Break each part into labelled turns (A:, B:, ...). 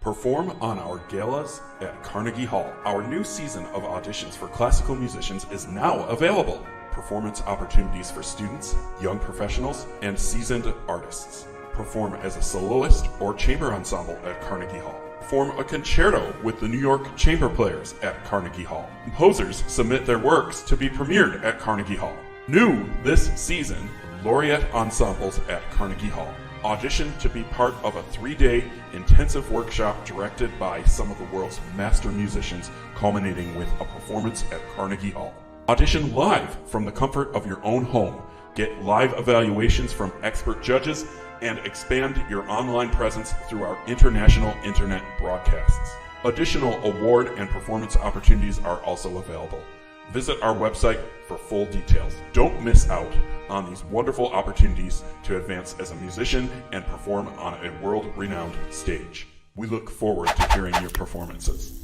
A: Perform on our galas at Carnegie Hall. Our new season of auditions for classical musicians is now available. Performance opportunities for students, young professionals, and seasoned artists. Perform as a soloist or chamber ensemble at Carnegie Hall. Perform a concerto with the New York Chamber Players at Carnegie Hall. Composers submit their works to be premiered at Carnegie Hall. New this season, Laureate ensembles at Carnegie Hall. Audition to be part of a 3-day intensive workshop directed by some of the world's master musicians, culminating with a performance at Carnegie Hall. Audition live from the comfort of your own home. Get live evaluations from expert judges and expand your online presence through our international internet broadcasts. Additional award and performance opportunities are also available. Visit our website for full details. Don't miss out on these wonderful opportunities to advance as a musician and perform on a world-renowned stage. We look forward to hearing your performances.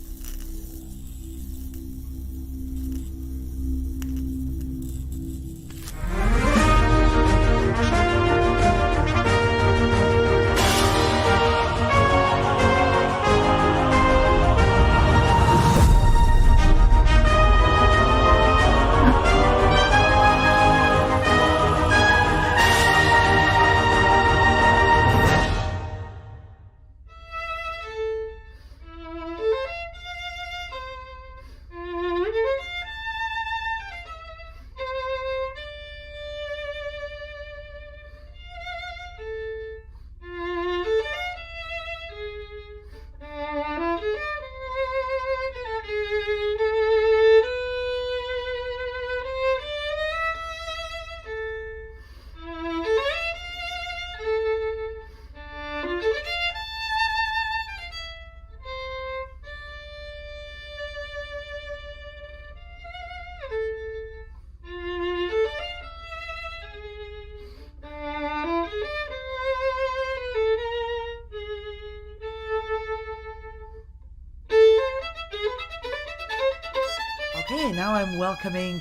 B: Okay, now I'm welcoming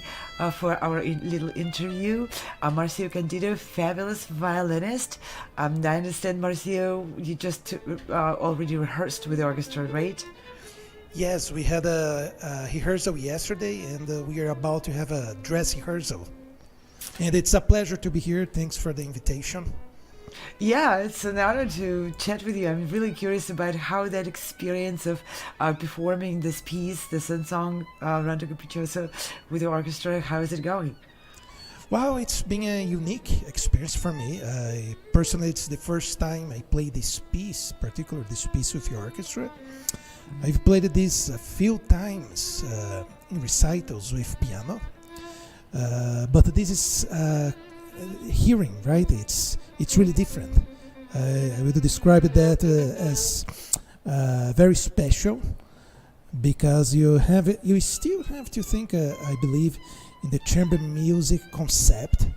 B: for our little interview Marcio Candido, fabulous violinist. I understand, Marcio, you just already rehearsed with the orchestra, right?
C: Yes, we had a rehearsal yesterday, and we are about to have a dress rehearsal. And it's a pleasure to be here. Thanks for the invitation.
B: Yeah, it's an honor to chat with you. I'm really curious about how that experience of performing this piece, the Saint-Säens Rondo Capriccioso with the orchestra, how is it going?
C: Well, it's been a unique experience for me. Personally, it's the first time I play this piece, particularly this piece with the orchestra. I've played this a few times in recitals with piano, but this is hearing, right? It's really different. I would describe that as very special, because you still have to think, I believe, in the chamber music concept,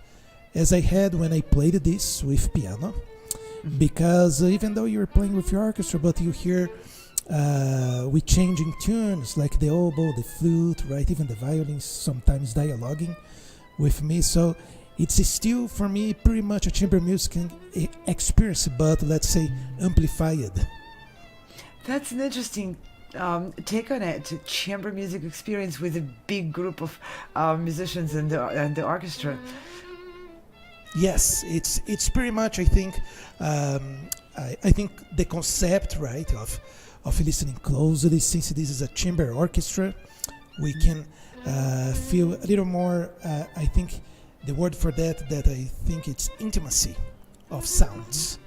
C: as I had when I played this with piano. Because even though you're playing with your orchestra, but you hear we changing tunes like the oboe, the flute, right? Even the violins sometimes dialoguing with me. So it's still, for me, pretty much a chamber music experience, but let's say amplified.
B: That's an interesting take on it. Chamber music experience with a big group of musicians and the orchestra.
C: Yes, it's pretty much. I think I think the concept, right, of listening closely, since this is a chamber orchestra, we can feel a little more. I think the word for that I think it's intimacy of sounds.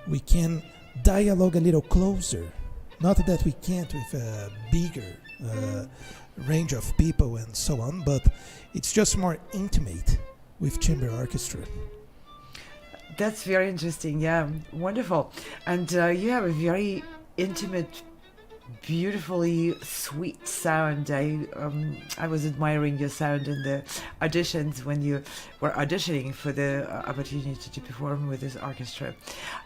C: We can dialogue a little closer. Not that we can't with a bigger range of people and so on, but it's just more intimate with chamber orchestra.
B: That's very interesting. Yeah, wonderful. And you have a very intimate, beautifully sweet sound. I was admiring your sound in the auditions when you were auditioning for the opportunity to perform with this orchestra.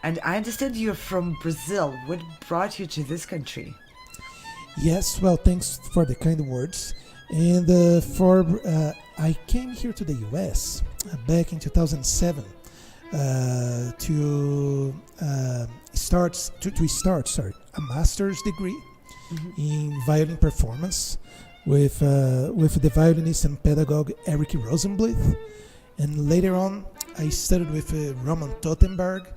B: And I understand you're from Brazil. What brought you to this country?
C: Yes, well, thanks for the kind words. And I came here to the US back in 2007 to start a master's degree in violin performance with the violinist and pedagogue Eric Rosenbluth, and later on I studied with Roman Totenberg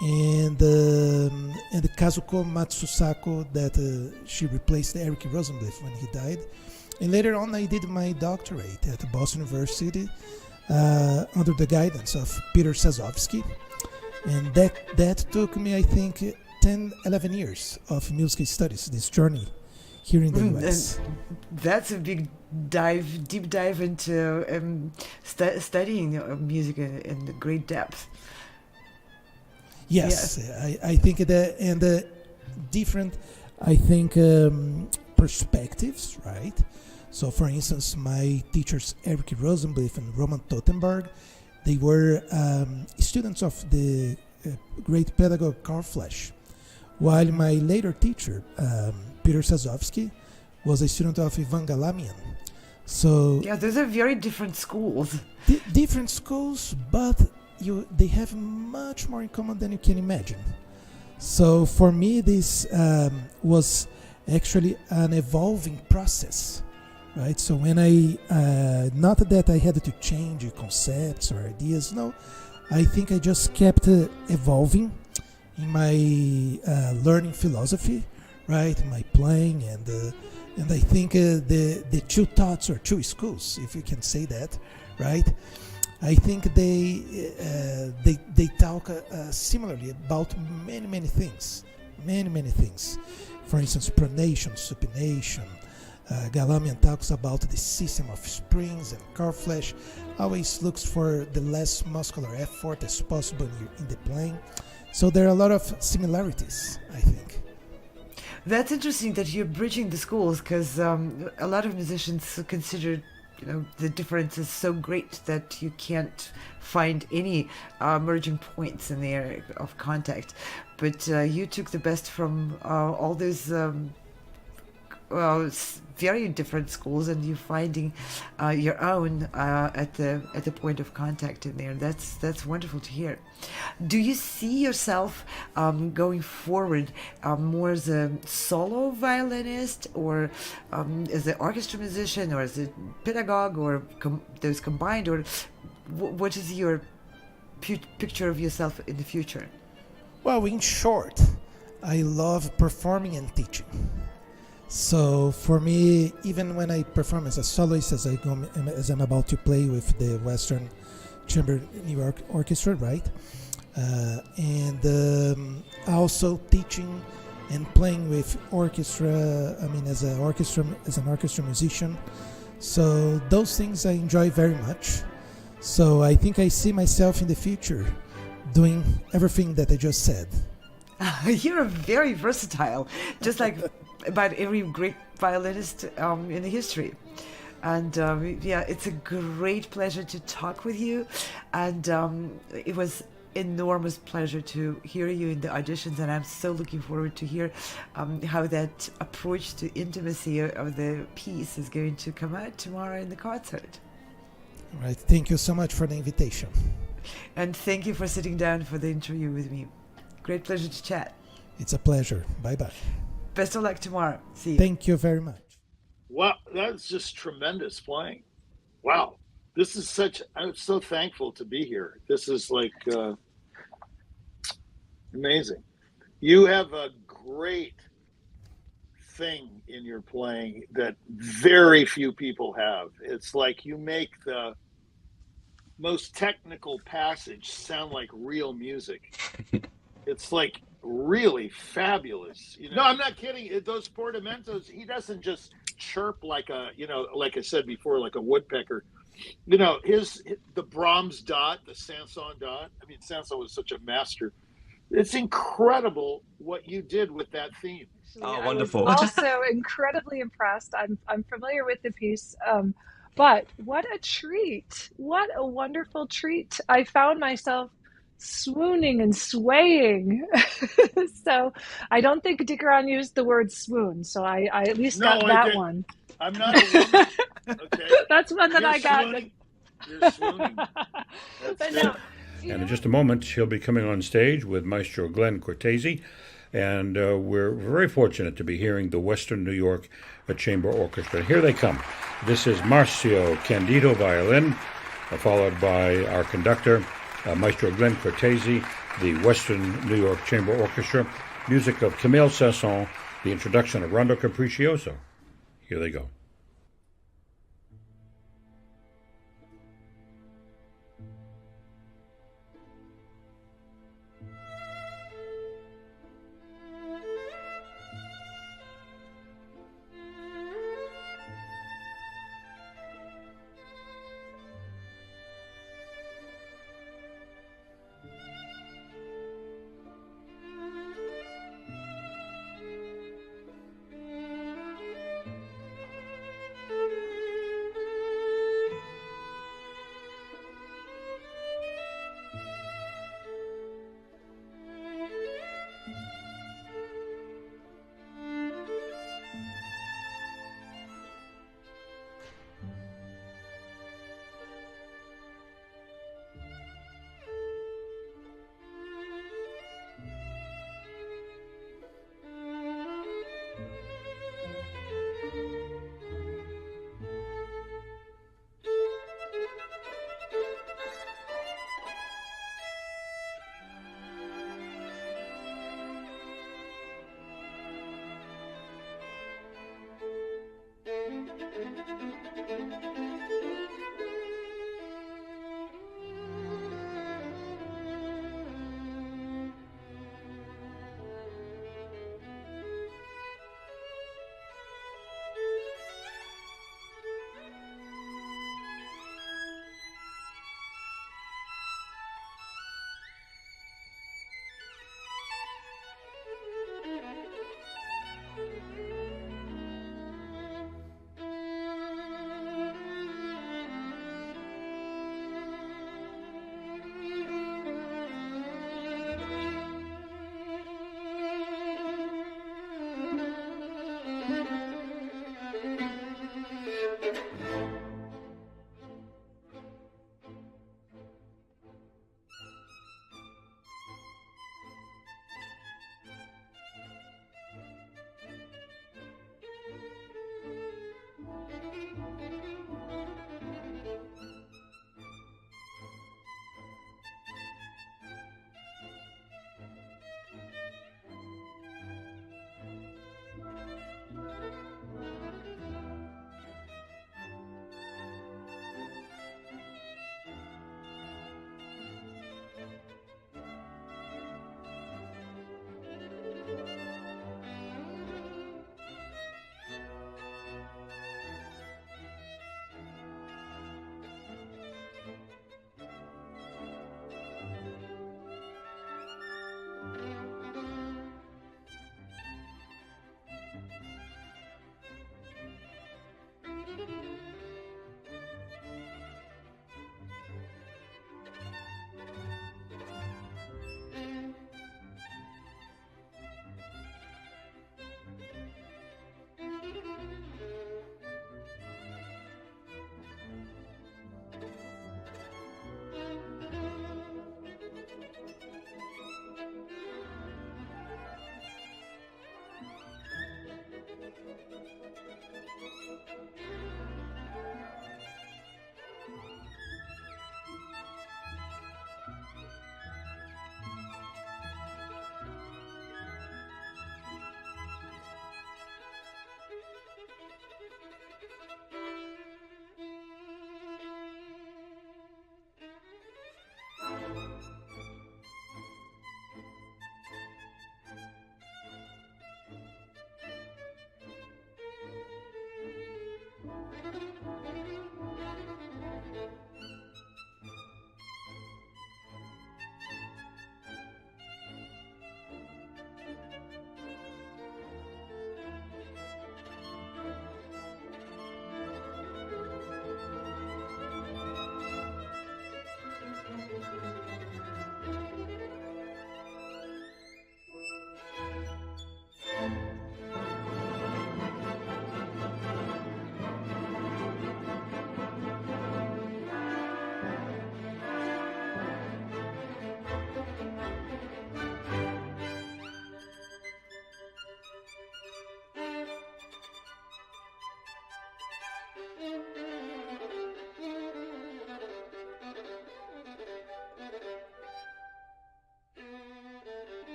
C: and Kazuko Matsusako, that she replaced Eric Rosenbluth when he died. And later on I did my doctorate at Boston University under the guidance of Peter Sazovsky, and that took me, I think, 10-11 years of music studies, this journey here in the US.
B: That's a big deep dive into studying music in great depth.
C: Yes, I think that, and different, I think, perspectives, right? So, for instance, my teachers, Eric Rosenbluth and Roman Totenberg, they were students of the great pedagogue Carl Flesch, while my later teacher, Peter Sazovsky, was a student of Ivan Galamian. So
B: yeah, those are very different schools.
C: Different schools, but they have much more in common than you can imagine. So for me, this was actually an evolving process, right? So when not that I had to change concepts or ideas, no, I think I just kept evolving in my learning philosophy, right? My playing, and I think the two thoughts or two schools, if you can say that, right? I think they talk similarly about many things, many things. For instance, pronation, supination. Galamian talks about the system of springs, and Carl Flesch always looks for the less muscular effort as possible in the playing. So there are a lot of similarities, I think.
B: That's interesting that you're bridging the schools, because a lot of musicians consider the difference is so great that you can't find any merging points in the area of contact. But you took the best from all those very different schools, and you're finding your own at the point of contact in there. That's wonderful to hear. Do you see yourself going forward more as a solo violinist, or as an orchestra musician, or as a pedagogue, or those combined, or what is your picture of yourself in the future?
C: Well, in short, I love performing and teaching. So for me, even when I perform as a soloist, as I'm about to play with the Western Chamber New York Orchestra, right? And also teaching and playing with orchestra. I mean, as an orchestra musician. So those things I enjoy very much. So I think I see myself in the future doing everything that I just said.
B: You're very versatile, just like about every great violinist in the history. And it's a great pleasure to talk with you, and it was enormous pleasure to hear you in the auditions, and I'm so looking forward to hear how that approach to intimacy of the piece is going to come out tomorrow in the concert.
C: All right, thank you so much for the invitation.
B: And thank you for sitting down for the interview with me. Great pleasure to chat.
C: It's a pleasure. Bye-bye.
B: Best of luck tomorrow. See you.
C: Thank you very much.
D: Wow, that's just tremendous playing. Wow. I'm so thankful to be here. This is like amazing. You have a great thing in your playing that very few people have. It's like you make the most technical passage sound like real music. It's like really fabulous. No, I'm not kidding. Those portamentos, he doesn't just chirp like like I said before, like a woodpecker. The Brahms dot, the Saint-Säens dot. I mean, Saint-Säens was such a master. It's incredible what you did with that theme.
E: Oh, wonderful.
F: I was also incredibly impressed. I'm familiar with the piece, but what a treat. What a wonderful treat. I found myself swooning and swaying. So I don't think Dickeron used the word swoon, so I at least got that one.
D: I'm not a woman. Okay.
F: That's one that I got.
D: Swooning. You're swooning.
F: But no,
G: And in just a moment, he'll be coming on stage with Maestro Glenn Cortese
E: and we're very fortunate to be hearing the Western New York Chamber Orchestra. Here they come. This is Marcio Candido, violin, followed by our conductor, Maestro Glenn Cortese, the Western New York Chamber Orchestra, music of Camille Saint-Säens, the introduction of Rondo Capriccioso. Here they go.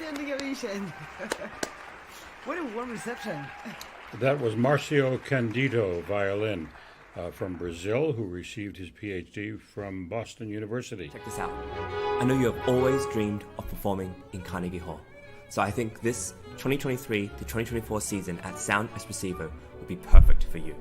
B: standing ovation. What a warm reception.
E: That was Marcio Candido, violin, from Brazil, who received his PhD from Boston University.
G: Check this out. I know you have always dreamed of performing in Carnegie Hall. So I think this 2023 to 2024 season at Sound Espressivo would be perfect for you.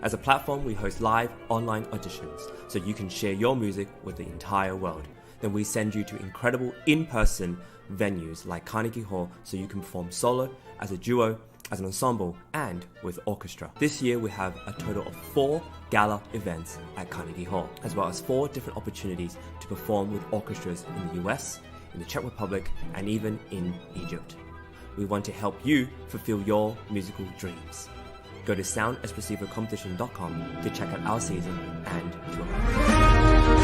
G: As a platform, we host live online auditions so you can share your music with the entire world. Then we send you to incredible in-person venues like Carnegie Hall so you can perform solo, as a duo, as an ensemble, and with orchestra. This year we have a total of 4 gala events at Carnegie Hall, as well as 4 different opportunities to perform with orchestras in the US, in the Czech Republic, and even in Egypt. We want to help you fulfill your musical dreams. Go to soundespressivocompetition.com to check out our season and to apply.